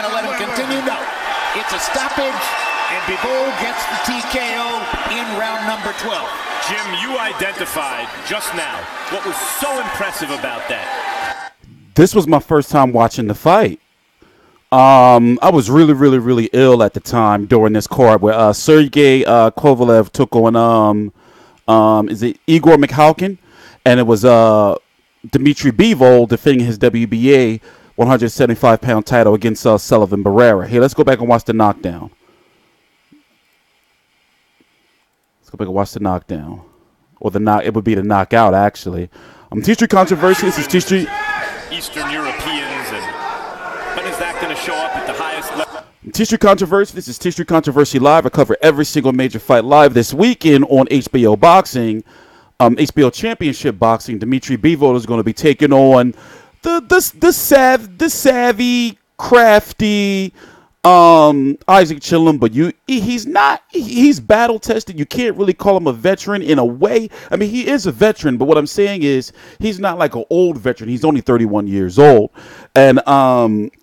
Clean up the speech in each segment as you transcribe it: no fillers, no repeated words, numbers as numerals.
going to let him continue? No. It's a stoppage, and Bivol gets the TKO in round number 12. Jim, you identified just now what was so impressive about that. This was my first time watching the fight. I was really ill at the time during this card where Sergey Kovalev took on is it Igor Mikhalkin, and it was Dmitry Bivol defending his WBA 175-pound title against Sullivan Barrera. Here, let's go back and watch the knockdown. Let's go back and watch the knockdown, or it would be the knockout actually. TstreeT controversy. This is TstreeT. Eastern Europeans, and when is that going to show up at the highest level? TstreeT Controversy. This is TstreeT Controversy Live. I cover every single major fight live this weekend on HBO Boxing, HBO Championship Boxing. Dmitry Bivol is going to be taking on the savvy, crafty Isaac Chilemba. He's battle tested. You can't really call him a veteran in a way. I mean, he is a veteran, but what I'm saying is he's not like an old veteran. He's only 31 years old. And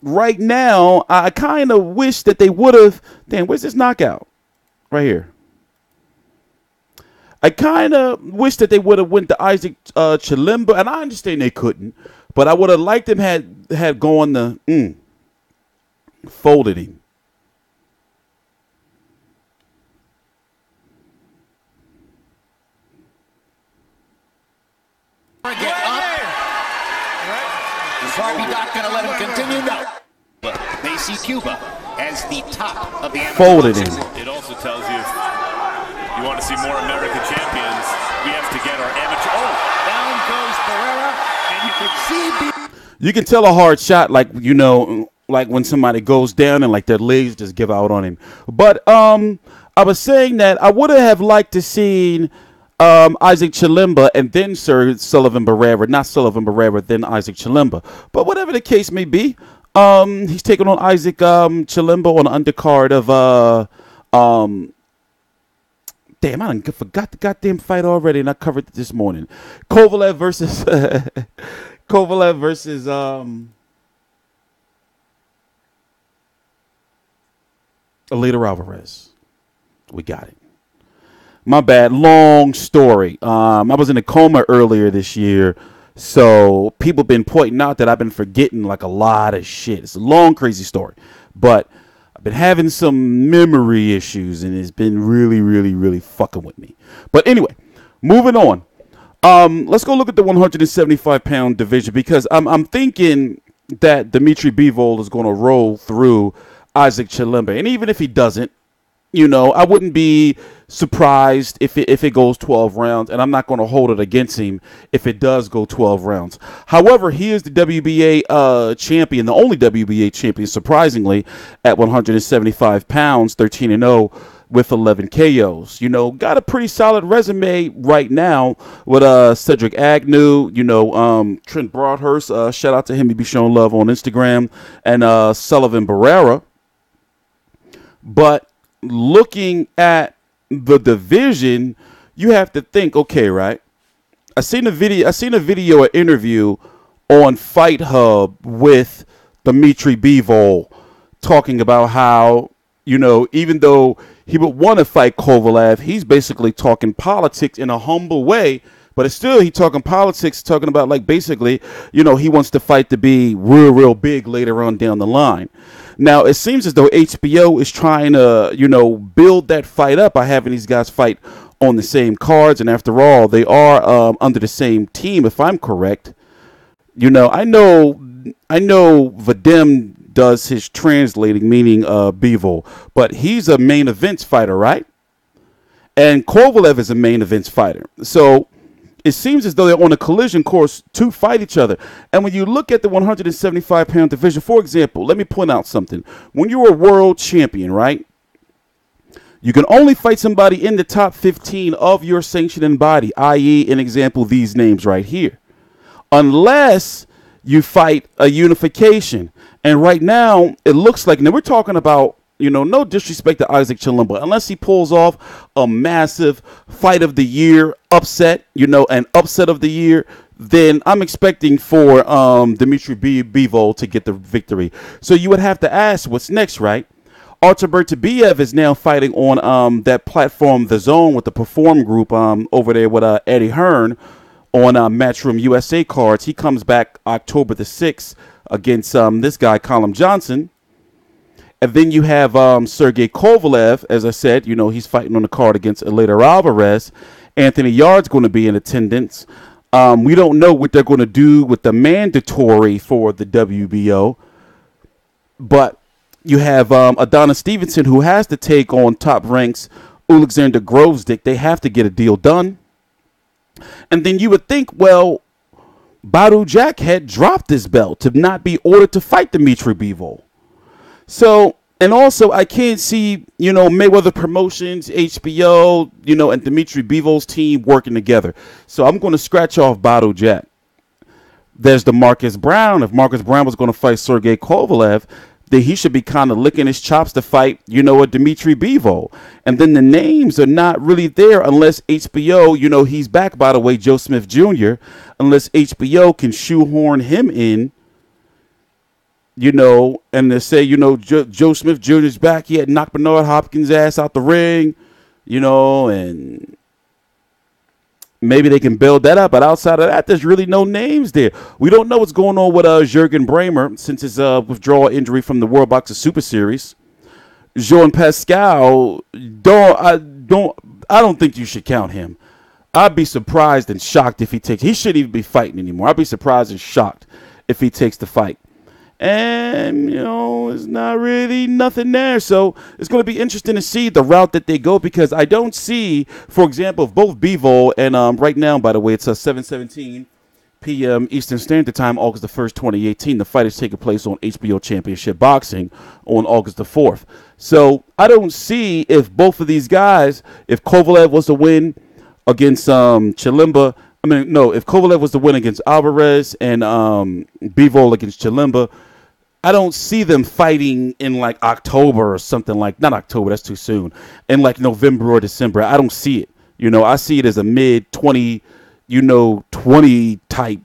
right now, I kind of wish that they would have. Damn, where's this knockout? Right here. I kind of wish that they would have went to Isaac Chilemba, and I understand they couldn't, but I would have liked them had gone the folded him. Get up. Is Harvey not going to let him continue? No. But they see Cuba as the top of the folded him. It also tells you if you want to see more American champions, we have to get our amateur. Oh, down goes Barrera, and you can see. You can tell a hard shot, like like when somebody goes down and like their legs just give out on him. But I was saying that I would have liked to seen Isaac Chilemba and then Sir Sullivan Barrera, not Sullivan Barrera, then Isaac Chilemba. But whatever the case may be, he's taking on Isaac Chilemba on the undercard of damn, I forgot the goddamn fight already, and I covered it this morning. Kovalev versus Alida Alvarez. We got it. My bad. Long story. I was in a coma earlier this year, so people been pointing out that I've been forgetting like a lot of shit. It's a long, crazy story, but I've been having some memory issues, and it's been really fucking with me. But anyway, moving on. Let's go look at the 175-pound division, because I'm thinking that Dmitry Bivol is going to roll through Isaac Chilemba, and even if he doesn't, I wouldn't be surprised if it goes 12 rounds, and I'm not going to hold it against him if it does go 12 rounds. However, he is the WBA champion, the only WBA champion, surprisingly, at 175 pounds, 13-0 with 11 KOs. Got a pretty solid resume right now with Cedric Agnew, Trent Broadhurst, shout out to him, he be showing love on Instagram, and Sullivan Barrera. But looking at the division, you have to think, okay, right? I seen a video, an interview on Fight Hub with Dmitry Bivol talking about how, even though he would want to fight Kovalev, he's basically talking politics in a humble way, but it's still, he talking politics, talking about like basically, he wants the fight to be real big later on down the line. Now, it seems as though HBO is trying to, build that fight up by having these guys fight on the same cards. And after all, they are under the same team, if I'm correct. I know Vadim does his translating, meaning Bivol, but he's a main events fighter, right? And Kovalev is a main events fighter. So it seems as though they're on a collision course to fight each other. And when you look at the 175-pound division, for example, let me point out something. When you're a world champion, right, you can only fight somebody in the top 15 of your sanctioning body, i.e., an example, these names right here, unless you fight a unification. And right now, it looks like, now we're talking about, no disrespect to Isaac Chilemba, unless he pulls off a massive fight of the year upset, an upset of the year, then I'm expecting for Dmitry Bivol to get the victory. So you would have to ask, what's next, right? Artur Beterbiev is now fighting on that platform, The Zone, with the Perform Group over there with Eddie Hearn on Matchroom USA cards. He comes back October the 6th against this guy, Colin Johnson. And then you have Sergey Kovalev, as I said, he's fighting on the card against Eleider Alvarez. Anthony Yard's going to be in attendance. We don't know what they're going to do with the mandatory for the WBO, but you have Adonis Stevenson, who has to take on Top Rank's Alexander Grovesdick. They have to get a deal done. And then you would think, well, Badou Jack had dropped his belt to not be ordered to fight Dmitry Bivol. So, and also I can't see, Mayweather Promotions, HBO, and Dmitry Bivol's team working together. So I'm going to scratch off Badou Jack. There's the Marcus Brown. If Marcus Brown was going to fight Sergey Kovalev, then he should be kind of licking his chops to fight, a Dmitry Bivol. And then the names are not really there unless HBO, he's back, by the way, Joe Smith Jr., unless HBO can shoehorn him in, and they say, Joe Smith Jr. is back. He had knocked Bernard Hopkins' ass out the ring, and maybe they can build that up. But outside of that, there's really no names there. We don't know what's going on with Jürgen Bremer since his withdrawal injury from the World Boxing Super Series. Jean Pascal, I don't think you should count him. I'd be surprised and shocked if he takes. He shouldn't even be fighting anymore. I'd be surprised and shocked if he takes the fight. And, it's not really nothing there. So it's going to be interesting to see the route that they go, because I don't see, for example, if both Bivol and right now, by the way, it's 7:17 p.m. Eastern Standard Time, August the 1st, 2018. The fight is taking place on HBO Championship Boxing on August the 4th. So I don't see if both of these guys, if Kovalev was to win against Chilemba, if Kovalev was to win against Alvarez and Bivol against Chilemba, I don't see them fighting in like October or something like, not October, that's too soon, in like November or December. I don't see it. I see it as a mid-20, 20 type,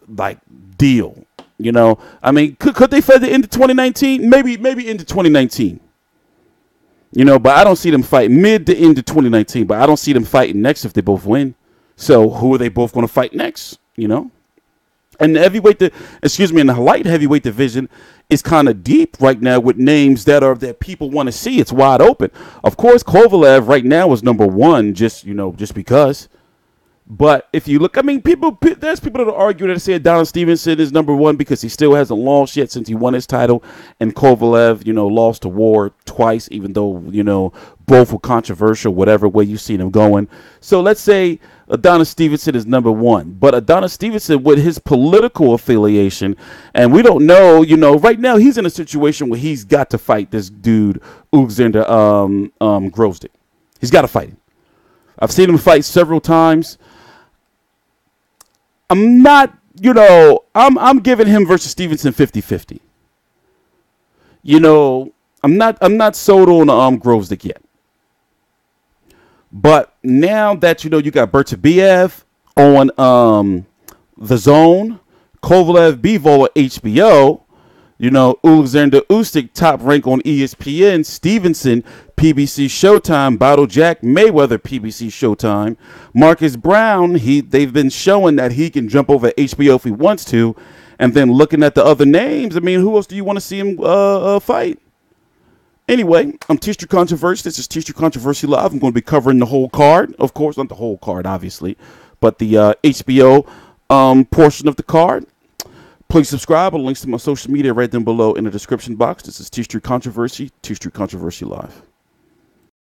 like deal. Could they fight into 2019? Maybe into 2019. But I don't see them fight mid to into 2019, but I don't see them fighting next if they both win. So who are they both going to fight next, And the in the light heavyweight division is kind of deep right now with names that people want to see. It's wide open. Of course, Kovalev right now is number one, just because. But if you look, there's people that argue that say Adonis Stevenson is number one because he still hasn't lost yet since he won his title, and Kovalev, lost a war twice, even though both were controversial, whatever way you see them going. So let's say Adonis Stevenson is number one, but Adonis Stevenson with his political affiliation, and we don't know, right now he's in a situation where he's got to fight this dude Alexander Grovesdick. He's got to fight him. I've seen him fight several times. I'm not, I'm giving him versus Stevenson 50-50. I'm not sold on Grovesdick yet. But now that you got Beterbiev on The Zone, Kovalev Bivol at HBO, Alexander Usyk Top Rank on ESPN, Stevenson PBC Showtime, Badou Jack Mayweather PBC Showtime, Marcus Brown, they've been showing that he can jump over HBO if he wants to, and then looking at the other names, who else do you want to see him fight? Anyway, I'm TstreeT Controversy. This is TstreeT Controversy Live. I'm going to be covering the whole card. Of course, not the whole card, obviously, but the HBO portion of the card. Please subscribe. Links to my social media right down below in the description box. This is TstreeT Controversy, TstreeT Controversy Live.